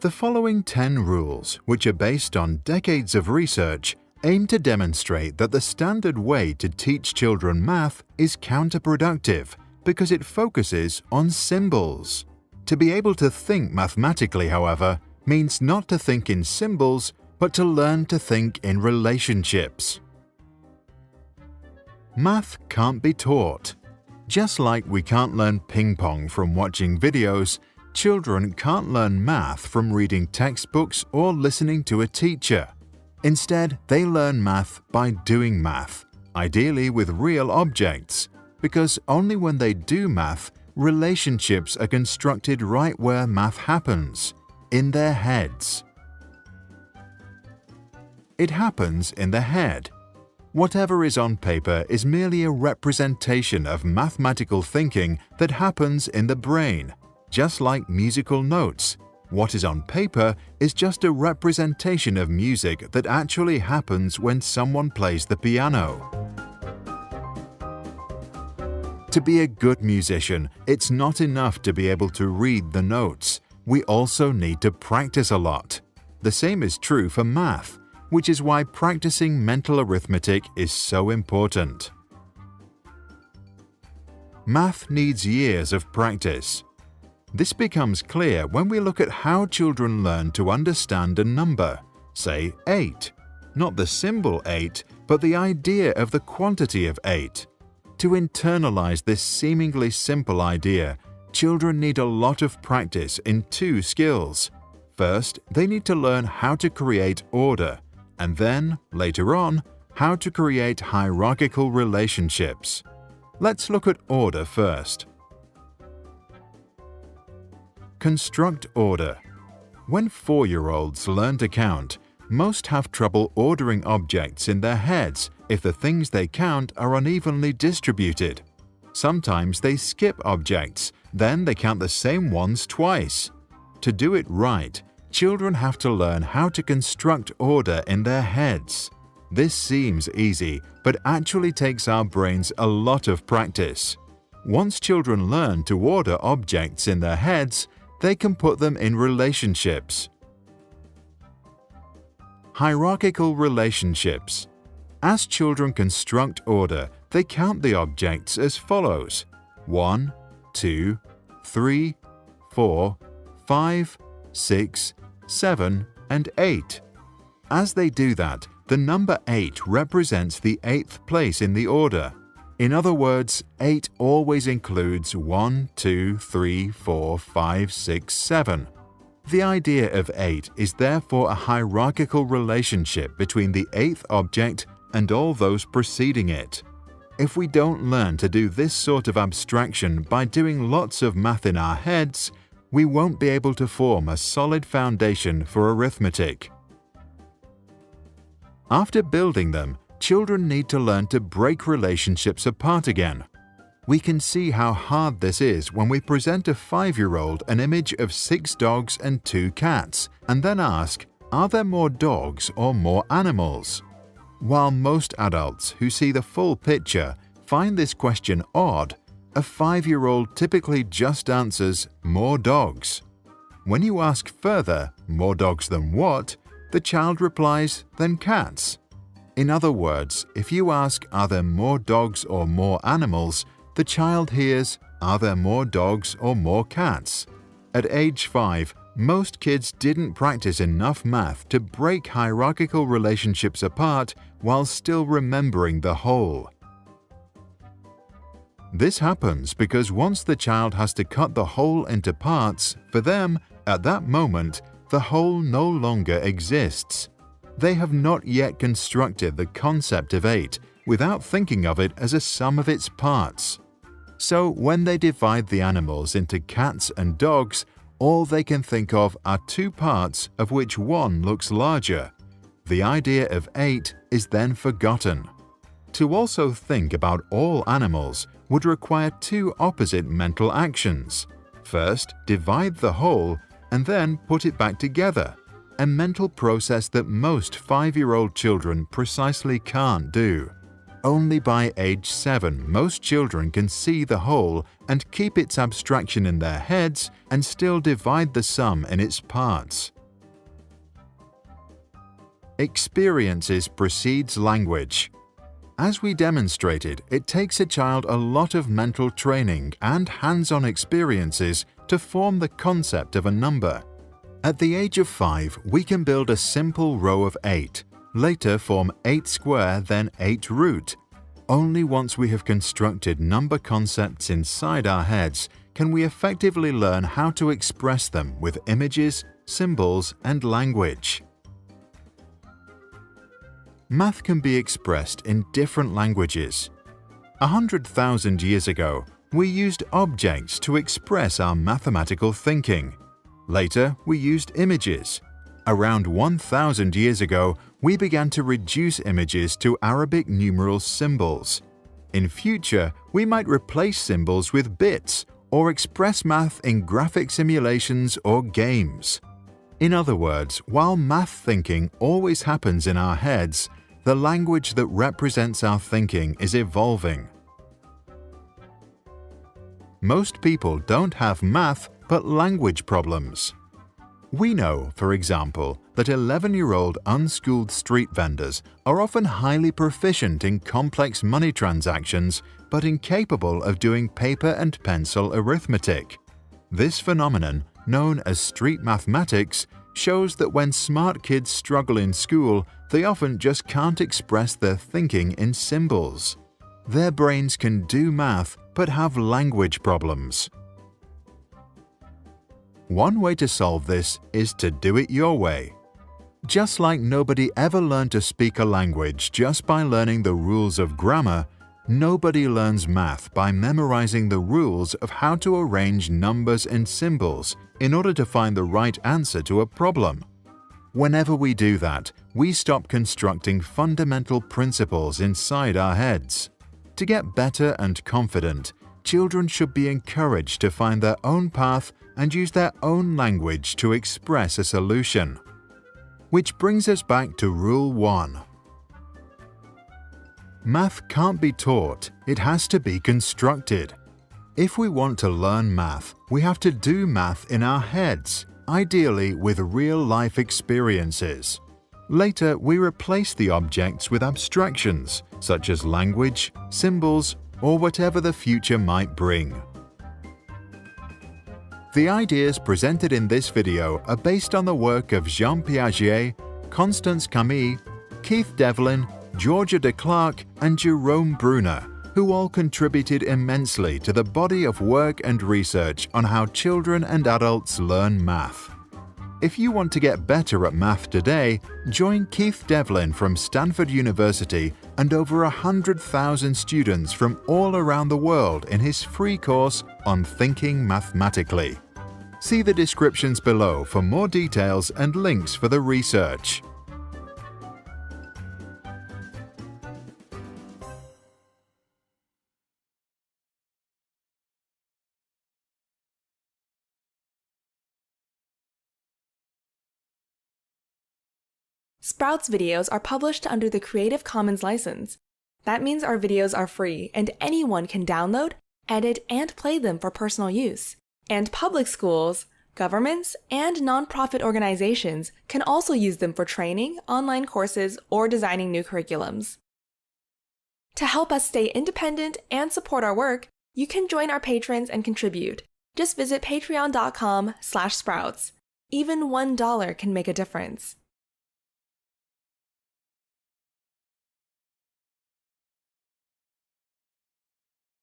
The following 10 rules, which are based on decades of research, aim to demonstrate that the standard way to teach children math is counterproductive because it focuses on symbols. To be able to think mathematically, however, means not to think in symbols, but to learn to think in relationships. Math can't be taught. Just like we can't learn ping pong from watching videos, children can't learn math from reading textbooks or listening to a teacher. Instead, they learn math by doing math, ideally with real objects, because only when they do math, relationships are constructed right where math happens, in their heads. It happens in the head. Whatever is on paper is merely a representation of mathematical thinking that happens in the brain, just like musical notes. What is on paper is just a representation of music that actually happens when someone plays the piano. To be a good musician, it's not enough to be able to read the notes. We also need to practice a lot. The same is true for math, which is why practicing mental arithmetic is so important. Math needs years of practice. This becomes clear when we look at how children learn to understand a number, say 8. Not the symbol 8, but the idea of the quantity of 8. To internalize this seemingly simple idea, children need a lot of practice in 2 skills. First, they need to learn how to create order, and then, later on, how to create hierarchical relationships. Let's look at order first. Construct order. When 4-year-olds learn to count, most have trouble ordering objects in their heads if the things they count are unevenly distributed. Sometimes they skip objects, then they count the same ones twice. To do it right, children have to learn how to construct order in their heads. This seems easy, but actually takes our brains a lot of practice. Once children learn to order objects in their heads, they can put them in relationships. Hierarchical relationships. As children construct order, they count the objects as follows: 1, 2, 3, 4, 5, 6, 7, and 8. As they do that, the number 8 represents the 8th place in the order. In other words, 8 always includes 1, 2, 3, 4, 5, 6, 7. The idea of 8 is therefore a hierarchical relationship between the 8th object and all those preceding it. If we don't learn to do this sort of abstraction by doing lots of math in our heads, we won't be able to form a solid foundation for arithmetic. After building them, children need to learn to break relationships apart again. We can see how hard this is when we present a 5-year-old an image of 6 dogs and 2 cats, and then ask, are there more dogs or more animals? While most adults who see the full picture find this question odd, a 5-year-old typically just answers, more dogs. When you ask further, more dogs than what? The child replies, than cats. In other words, if you ask, are there more dogs or more animals, the child hears, are there more dogs or more cats? At age 5, most kids didn't practice enough math to break hierarchical relationships apart while still remembering the whole. This happens because once the child has to cut the whole into parts, for them, at that moment, the whole no longer exists. They have not yet constructed the concept of 8 without thinking of it as a sum of its parts. So when they divide the animals into cats and dogs, all they can think of are 2 parts of which one looks larger. The idea of 8 is then forgotten. To also think about all animals would require 2 opposite mental actions. First, divide the whole and then put it back together, a mental process that most 5-year-old children precisely can't do. Only by age 7, most children can see the whole and keep its abstraction in their heads and still divide the sum in its parts. Experiences precedes language. As we demonstrated, it takes a child a lot of mental training and hands-on experiences to form the concept of a number. At the age of 5, we can build a simple row of 8, later form 8 square, then 8 root. Only once we have constructed number concepts inside our heads can we effectively learn how to express them with images, symbols, and language. Math can be expressed in different languages. 100,000 years ago, we used objects to express our mathematical thinking. Later, we used images. Around 1,000 years ago, we began to reduce images to Arabic numeral symbols. In future, we might replace symbols with bits or express math in graphic simulations or games. In other words, while math thinking always happens in our heads, the language that represents our thinking is evolving. Most people don't have math but language problems. We know, for example, that 11-year-old unschooled street vendors are often highly proficient in complex money transactions but incapable of doing paper and pencil arithmetic. This phenomenon, known as street mathematics, shows that when smart kids struggle in school, they often just can't express their thinking in symbols. Their brains can do math but have language problems. One way to solve this is to do it your way. Just like nobody ever learned to speak a language just by learning the rules of grammar, nobody learns math by memorizing the rules of how to arrange numbers and symbols in order to find the right answer to a problem. Whenever we do that, we stop constructing fundamental principles inside our heads. To get better and confident, children should be encouraged to find their own path and use their own language to express a solution. Which brings us back to Rule 1. Math can't be taught, it has to be constructed. If we want to learn math, we have to do math in our heads, ideally with real-life experiences. Later, we replace the objects with abstractions, such as language, symbols, or whatever the future might bring. The ideas presented in this video are based on the work of Jean Piaget, Constance Camille, Keith Devlin, Georgia de Clark, and Jerome Bruner, who all contributed immensely to the body of work and research on how children and adults learn math. If you want to get better at math today, join Keith Devlin from Stanford University and over 100,000 students from all around the world in his free course on Thinking Mathematically. See the descriptions below for more details and links for the research. Sprouts videos are published under the Creative Commons license. That means our videos are free and anyone can download, edit, and play them for personal use. And public schools, governments, and nonprofit organizations can also use them for training, online courses, or designing new curriculums. To help us stay independent and support our work, you can join our patrons and contribute. Just visit patreon.com/sprouts. Even $1 can make a difference.